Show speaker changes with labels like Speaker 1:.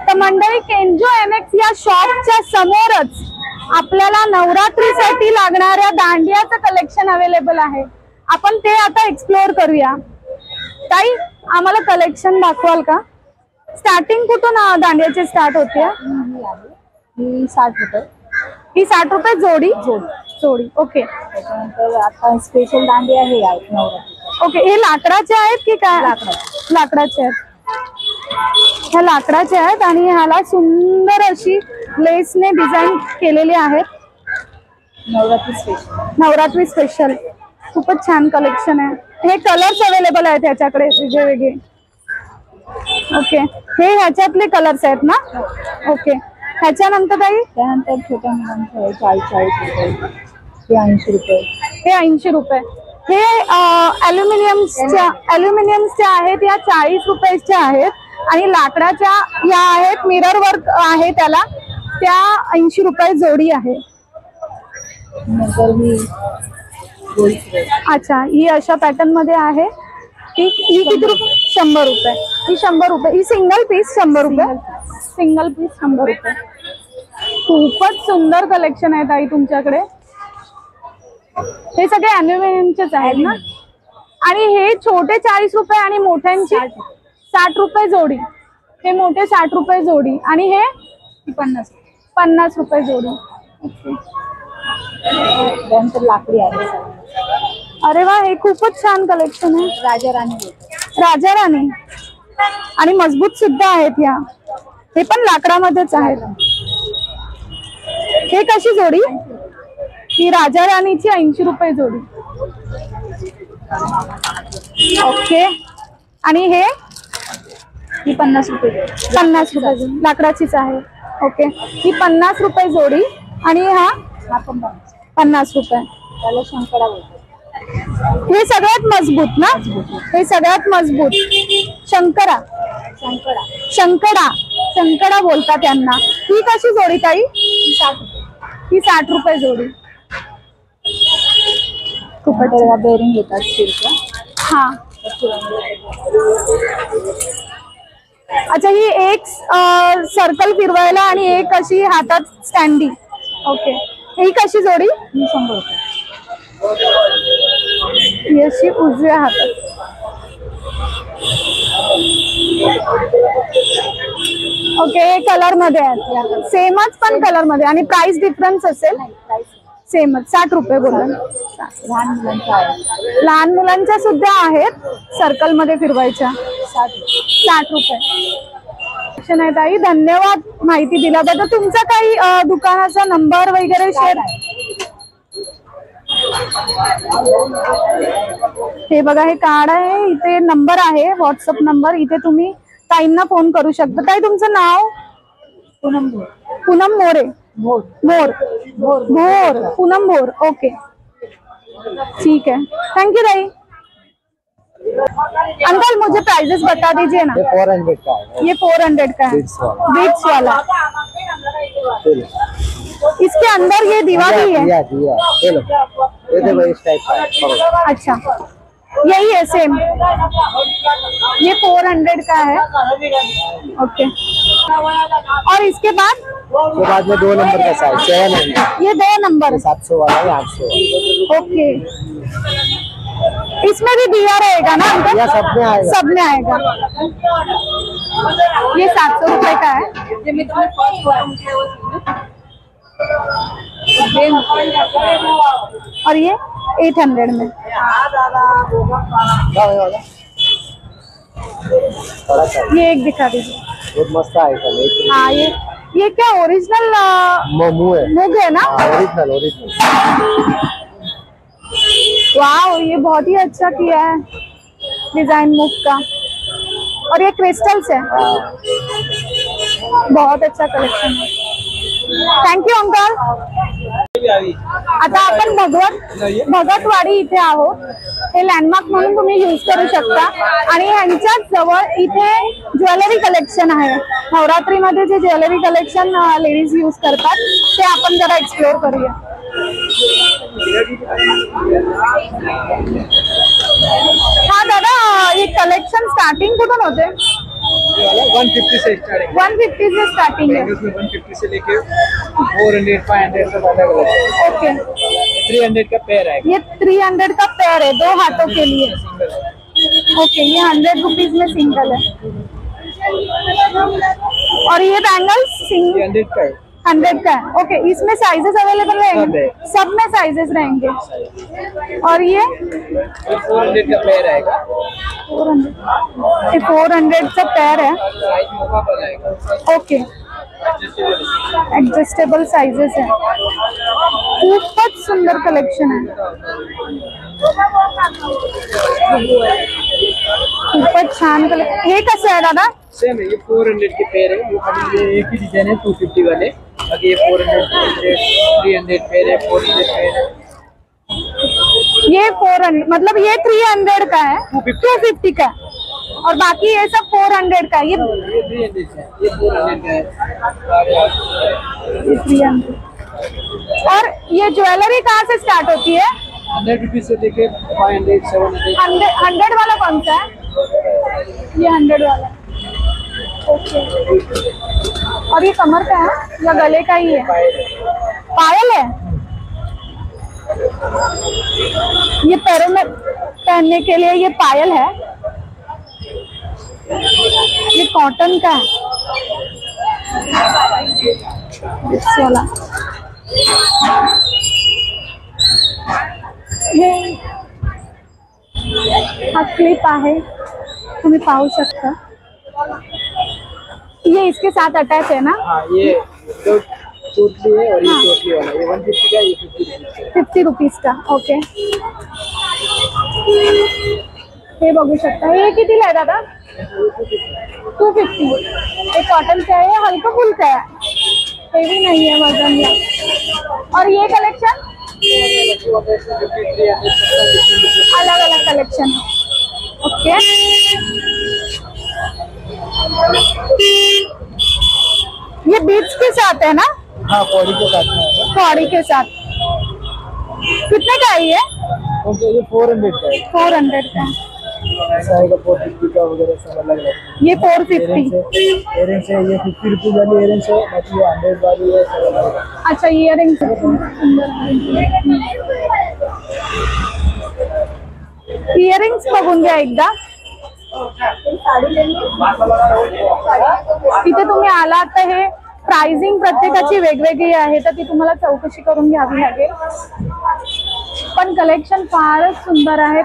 Speaker 1: तर मंडळी, केंजो एमएक्स या शॉपच्या समोरच आपल्याला नवरात्रीसाठी लागणाऱ्या दांडियाचं कलेक्शन अवेलेबल आहे. आपण ते आता एक्सप्लोर करूया. ताई, आम्हाला कलेक्शन दाखवाल का? स्टार्टिंग कुठून दांडियाची स्टार्ट होते?
Speaker 2: ही 60 रुपये.
Speaker 1: ही 60 रुपये जोडी. जोडी ओके.
Speaker 2: त्याच्यानंतर आता स्पेशल दांडिया हे आहेत नवरात्री.
Speaker 1: ओके, हे लाकडाचे आहेत की काय? लाकडाचे आहेत. ह्या लाकडाचे आहेत आणि ह्याला सुंदर अशी लेसने डिझाईन केलेली आहेत. नवरात्री स्पेशल खूपच छान कलेक्शन आहे. हे कलर्स अवेलेबल आहेत ह्याच्याकडे वेगवेगळे. ओके, हे ह्याच्यातले कलर्स आहेत ना? ओके. ह्याच्यानंतर काही?
Speaker 2: त्यानंतर छोट्या मुलांचे 40 रुपये. हे 80 रुपये.
Speaker 1: हे 80 रुपये. हे ॲल्युमिनियमच्या आहेत. या 40 रुपयाच्या आहेत आणि लाकडाच्या या आहेत. मिरर वर्क आहे त्याला, त्या 80 रुपये जोडी आहे. अच्छा, ही अशा पॅटर्न मध्ये आहे. ही किती रुपये? 100 रुपये. ही 100 रुपये. ही सिंगल पीस 100 रुपये. सिंगल पीस 100 रुपये. खूपच सुंदर कलेक्शन आहे ताई तुमच्याकडे. हे सगळे ॲल्युमिनियमचेच आहेत ना? आणि हे छोटे 40 रुपये आणि मोठ्यांची 60 रुपये जोडी. हे मोठे 60 रुपये जोडी आणि हे 50 रुपये जोडी.
Speaker 2: त्यानंतर लाकडी आहे.
Speaker 1: अरे वा, हे खूपच छान कलेक्शन आहे. राजा राणी आणि मजबूत सुद्धा आहेत या. हे पण लाकडामध्येच आहेत. हे कशी जोडी? ही राजा राणीची 80 रुपये जोडी. ओके. आणि हे?
Speaker 2: ही 50 रुपये.
Speaker 1: 50 रुपये जोडी. लाकडाचीच आहे. ओके, ही 50 रुपये जोडी. आणि हा 50 रुपये.
Speaker 2: त्याला शंकरा बोलतात.
Speaker 1: हे सगळ्यात मजबूत ना? हे सगळ्यात मजबूत. शंकरा शंकरा बोलतात त्यांना. ही कशी जोडी ताई? ही 60 रुपये जोडी. खूपच
Speaker 2: बेरिंग येतात स्टीलच्या.
Speaker 1: हा. अच्छा, ही एक सर्कल फिरवायला आणि एक अशी हातात स्टँडी. ओके, ही कशी जोडी?
Speaker 2: 100 रुपये.
Speaker 1: ही अशी उजव्या हातात. ओके, हे कलर मध्ये आहेत. सेमच पण कलर मध्ये. आणि प्राइस डिफरन्स असेल? सेमच. 60 रुपये बोलून. लहान मुलांच्या सुद्धा आहेत सर्कल मध्ये फिरवायच्या. 60 रुपये. नाही ताई, धन्यवाद माहिती दिल्याबद्दल. तुमचा काही दुकानाचा नंबर वगैरे शेअर? हे बघा, हे कार्ड आहे. इथे नंबर आहे, व्हॉट्सअप नंबर. इथे तुम्ही ताईंना फोन करू शकता. ताई, तुमचं नाव? पूनम मोरे. भोर. पूनम भोर. ओके, ठीक है, थैंक यू ताई. अंकल, मुझे प्राइजेस बता दीजिए ना.
Speaker 3: 400 का है.
Speaker 1: ये 400 का है. बीट्स वाला. इसके अंदर ये दिवाली है.
Speaker 3: ये देखो इस टाइप का.
Speaker 1: अच्छा, यही है सेम. ये 400 का है. ओके. और इसके बाद
Speaker 3: में 2 नंबर का साइज 700.
Speaker 1: ये 2 नंबर
Speaker 3: 700 वाला है, 800.
Speaker 1: ओके. इसमें भी दिया रहेगा ना अंकल?
Speaker 3: या सब में आएगा.
Speaker 1: सब में आएगा. ये 700 रुपए का है. और ये 800 में. ये एक दिखा दीजिए.
Speaker 3: बहुत मस्त आइटम.
Speaker 1: हाँ, ये क्या ओरिजिनल मूग है ना?
Speaker 3: ओरिजिनल.
Speaker 1: वाह, ये बहुत ही अच्छा किया है डिजाइन मूग का. और ये क्रिस्टल्स है. बहुत अच्छा कलेक्शन है. Thank you uncle. आता आपण भगतवाडी इथे आहोत. हे लँडमार्क म्हणून तुम्ही यूज करू शकता. आणि ह्यांच्याच जवळ इथे ज्वेलरी कलेक्शन आहे. नवरात्री मध्ये जे ज्वेलरी कलेक्शन लेडीज यूज करतात ते आपण जरा एक्सप्लोर करूया. हा दादा, हे कलेक्शन स्टार्टिंग कुठून होते?
Speaker 3: ये वाला 150 से स्टार्टिंग
Speaker 1: 150 से स्टार्टिंग है।
Speaker 3: बैंगल्स में 150 से लेके 400 500 तक अलग अलग है।
Speaker 1: ओके,
Speaker 3: 300 का पेयर है।
Speaker 1: ये 300 का पेयर है 2 हाथों के लिए।
Speaker 3: सिंगल है।
Speaker 1: ओके, ये 100 रुपीज में सिंगल है। और ये बैंगल्स
Speaker 3: ये 100 का है।
Speaker 1: 100 का है। ओके, इसमें साइजेस अवेलेबल
Speaker 3: सब
Speaker 1: रहेंगे,
Speaker 3: है।
Speaker 1: सब में साइजेस रहेंगे। और ये
Speaker 3: 400 का पेयर आएगा।
Speaker 1: 400, ये 400 का पेयर है।
Speaker 3: साइज मूवेबल आएगा।
Speaker 1: ओके, एडजस्टेबल साइजेस है। खूपच सुंदर कलेक्शन आहे, खूपच छान कलेक्शन। हे कसं आहे दादा?
Speaker 3: सेम है, ये 400 के पेयर है। वो अभी ये एक ही डिजाइन है 250 वाले। बाकी ये 400 300 पेयर है, 400 पेयर है।
Speaker 1: ये 400 मतलब ये 300 का है, 250 का है, और बाकी ये सब 400 का है। ये
Speaker 3: 300 का है, ये 400 का है।
Speaker 1: 300। और ये ज्वेलरी कहाँ से स्टार्ट होती है?
Speaker 3: 100 रुपीज से लेके 500 700।
Speaker 1: 100 वाला कौन सा है? ये 100 वाला। ओके, और ये कमर का है या गले का ही है? पायल है। ये पैरों में पहनने के लिए ये पायल है। ये कॉटन का है, इस वाला। हे हा क्लिप आहे, तुम्ही पाहू शकता। ये इसके साथ अटैच है ना?
Speaker 3: हाँ, ये दो टोटली है और ये टोटली वाला। ये 150 का, ये 50 रुपीज का।
Speaker 1: 50 रुपीज का। ओके, हे बघू शकता। हे कितीला आहे दादा? 250। हे कॉटनचं आहे, हलकं फुलकं आहे, हेवी नाही आहे वजनला। और ये कलेक्शन अलग अलग कलेक्शन है। ओके, ये बीट्स के साथ है ना?
Speaker 3: हाँ, पॉली के साथ में है।
Speaker 1: कौड़ी के साथ। कितने का है ये?
Speaker 3: ओके, ये 400 का है।
Speaker 1: 400 का है।
Speaker 3: ऐसा आएगा 450 का वगैरह सब अलग अलग।
Speaker 1: ये 450।
Speaker 3: इयरिंग्स है, ये 50 रुपीज वाली इयरिंग्स है, बाकी ये 100 वाली है, सब अलग अलग।
Speaker 1: अच्छा, इयरिंग्स इयरिंग्स बघून घ्या एकदा। तिथे तुम्ही आलात तर हे प्राइसिंग प्रत्येकाची वेगवेगळी आहे, तर ती तुम्हाला चौकशी करून घ्यावी लागेल। पण कलेक्शन फारच सुंदर आहे।